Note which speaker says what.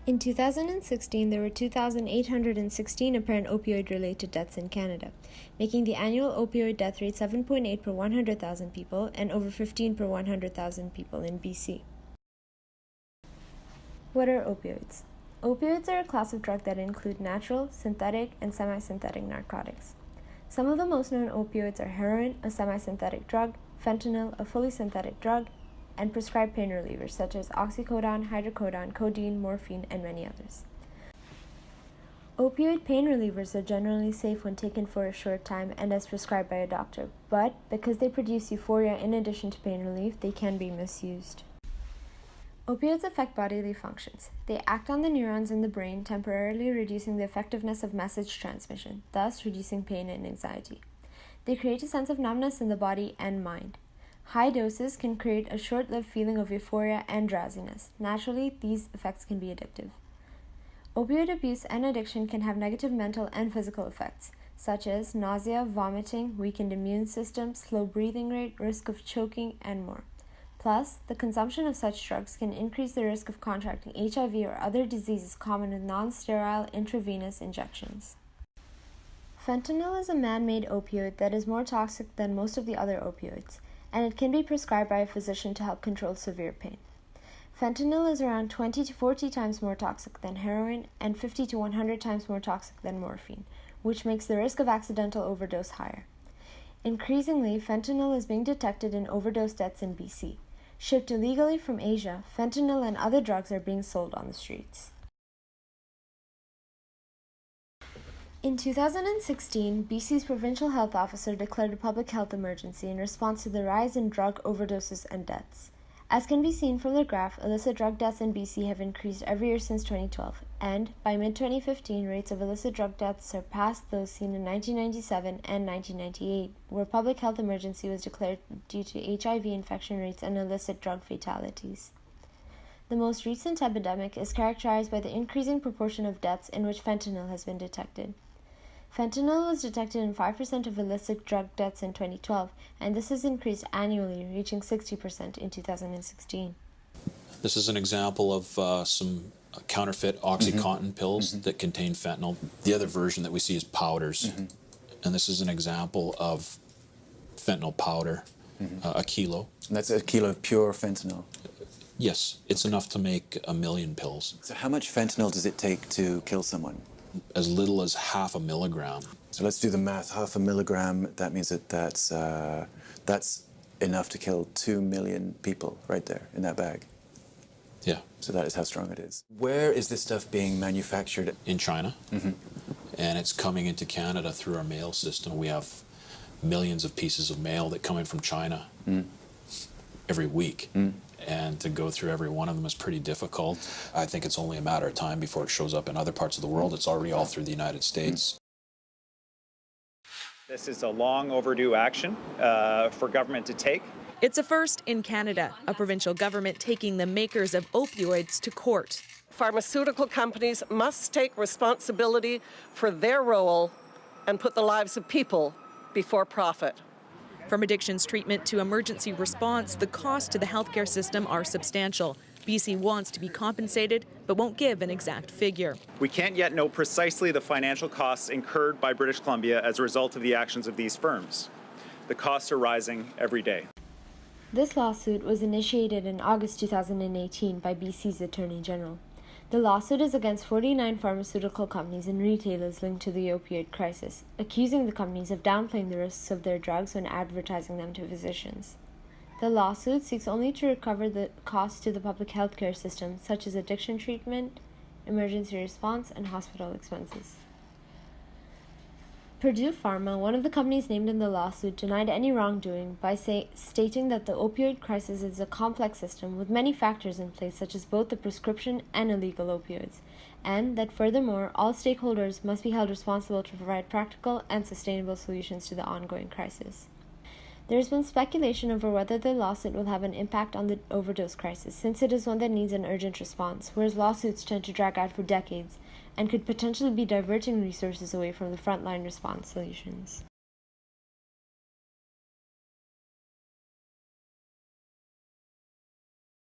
Speaker 1: In 2016, there were 2,816 apparent opioid-related deaths in Canada, making the annual opioid death rate 7.8 per 100,000 people and over 15 per 100,000 people in BC. What are opioids? Opioids are a class of drug that include natural, synthetic, and semi-synthetic narcotics. Some of the most known opioids are heroin, a semi-synthetic drug, fentanyl, a fully synthetic drug, and prescribed pain relievers such as oxycodone, hydrocodone, codeine, morphine, and many others. Opioid pain relievers are generally safe when taken for a short time and as prescribed by a doctor, but because they produce euphoria in addition to pain relief, they can be misused. Opioids affect bodily functions. They act on the neurons in the brain, temporarily reducing the effectiveness of message transmission, thus reducing pain and anxiety. They create a sense of numbness in the body and mind. High doses can create a short-lived feeling of euphoria and drowsiness. Naturally, these effects can be addictive. Opioid abuse and addiction can have negative mental and physical effects, such as nausea, vomiting, weakened immune system, slow breathing rate, risk of choking, and more. Plus, the consumption of such drugs can increase the risk of contracting HIV or other diseases common with non-sterile intravenous injections. Fentanyl is a man-made opioid that is more toxic than most of the other opioids, and it can be prescribed by a physician to help control severe pain. Fentanyl is around 20 to 40 times more toxic than heroin and 50 to 100 times more toxic than morphine, which makes the risk of accidental overdose higher. Increasingly, fentanyl is being detected in overdose deaths in BC. Shipped illegally from Asia, fentanyl and other drugs are being sold on the streets. In 2016, BC's provincial health officer declared a public health emergency in response to the rise in drug overdoses and deaths. As can be seen from the graph, illicit drug deaths in BC have increased every year since 2012, and by mid-2015, rates of illicit drug deaths surpassed those seen in 1997 and 1998, where public health emergency was declared due to HIV infection rates and illicit drug fatalities. The most recent epidemic is characterized by the increasing proportion of deaths in which fentanyl has been detected. Fentanyl was detected in 5% of illicit drug deaths in 2012, and this has increased annually, reaching 60% in 2016.
Speaker 2: This is an example of some counterfeit OxyContin pills that contain fentanyl. The other version that we see is powders, and this is an example of fentanyl powder, a kilo.
Speaker 3: And that's a kilo of pure fentanyl?
Speaker 2: Yes, it's enough to make 1 million pills.
Speaker 3: So how much fentanyl does it take to kill someone?
Speaker 2: As little as 0.5 milligram.
Speaker 3: So let's do the math. 0.5 milligram, that means that's enough to kill 2 million people right there in that bag.
Speaker 2: Yeah.
Speaker 3: So that is how strong it is. Where is this stuff being manufactured?
Speaker 2: In China. And it's coming into Canada through our mail system. We have millions of pieces of mail that come in from China every week. And to go through every one of them is pretty difficult. I think it's only a matter of time before it shows up in other parts of the world. It's already all through the United States.
Speaker 4: This is a long overdue action for government to take.
Speaker 5: It's a first in Canada, a provincial government taking the makers of opioids to court.
Speaker 6: Pharmaceutical companies must take responsibility for their role and put the lives of people before profit.
Speaker 5: From addictions treatment to emergency response, the costs to the healthcare system are substantial. BC wants to be compensated, but won't give an exact figure.
Speaker 4: We can't yet know precisely the financial costs incurred by British Columbia as a result of the actions of these firms. The costs are rising every day.
Speaker 1: This lawsuit was initiated in August 2018 by BC's Attorney General. The lawsuit is against 49 pharmaceutical companies and retailers linked to the opioid crisis, accusing the companies of downplaying the risks of their drugs when advertising them to physicians. The lawsuit seeks only to recover the costs to the public healthcare system, such as addiction treatment, emergency response, and hospital expenses. Purdue Pharma, one of the companies named in the lawsuit, denied any wrongdoing by stating that the opioid crisis is a complex system with many factors in place, such as both the prescription and illegal opioids, and that furthermore, all stakeholders must be held responsible to provide practical and sustainable solutions to the ongoing crisis. There has been speculation over whether the lawsuit will have an impact on the overdose crisis, since it is one that needs an urgent response, whereas lawsuits tend to drag out for decades and could potentially be diverting resources away from the frontline response solutions.